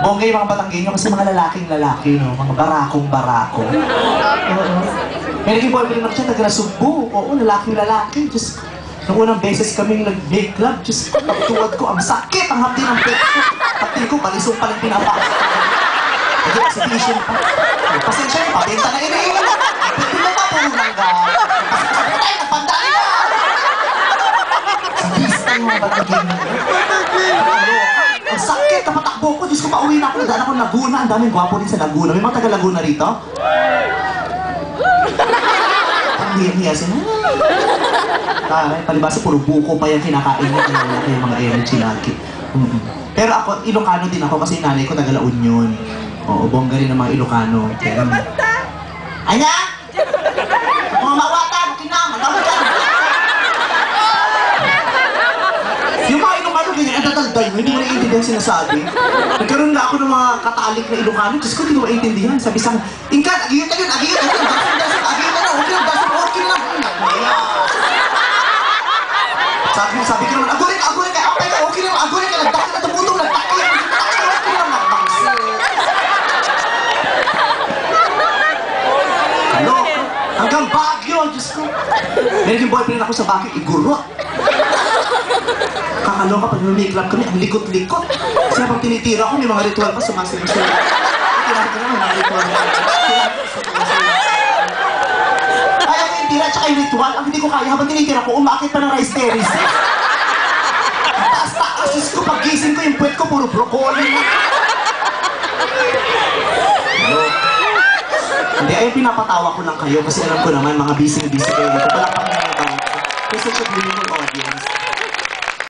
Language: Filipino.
Bongga yung mga Batanggenyo kasi mga lalaking lalaki, no? Mga barakong barako. Oo. May naging boyfriend ako siya, taga-Subo. Oo, lalaking lalaki. Just, nung unang beses kaming nag-bake club, just pagtuwad ko, ang sakit, ang hapdi ng pet ko. Pati ko, palisong palang pinapasok. Hindi, exhibition pa. Pasensya yung pabenta na iniingat. Pwede mo pa, puro langga. Pasensya tayo, nagpandaan na! Sa lista yung mga Batanggenyo. Ang sakit, napatakbo ko. Diyos ko, pauwi na ako. Nadaan ako Laguna. Ang daming gwapo din sa Laguna. May mga taga-Laguna rito? Ang hiya-hiya sila. Palibasa, puro buko pa yung kinakain niya. Kaya yung mga energy lagi. Pero ako, Ilocano din ako kasi nanay ko taga-La Union. Oo, bongga rin ng mga Ilocano. Anya? Mga mawata, kinama, nawalan. Yung mga Ilocano, ganyan, ang tatalday mo, hindi mo naiintindihan sinasabi. Nagkaroon na ako ng mga katalik na Ilocano, kasi ko hindi ko maintindihan. Sabi sa akin, Inkat, agiyot na yun, agiyot na yun, agiyot na yun, okay lang. Sabi ko naman, agurin ka, okay lang, agurin ka, nagtakil na tumutong, nagtakil lang, magbangsil. Ano? Hanggang Baguio, Diyos ko. May naging boyfriend ako sa Baguio, igurot. Kakaloka pag may club kami, ang likot-likot. Kasi habang tinitira ko, may mga ritual pa sumasimusin. Tinatira ko naman, mga ritual na. Kaya ko yung tira, tsaka yung ritual, ang hindi ko kaya, habang tinitira ko, umakit pa ng rice terrace. Taas-taas, Diyos ko, pag gising ko, yung puwet ko, puro broccoli. Hello? Hindi, ay pinapatawa ko lang kayo kasi alam ko naman, mga busy-busy kayo. Ito pala kami ng kasi sa beautiful audience.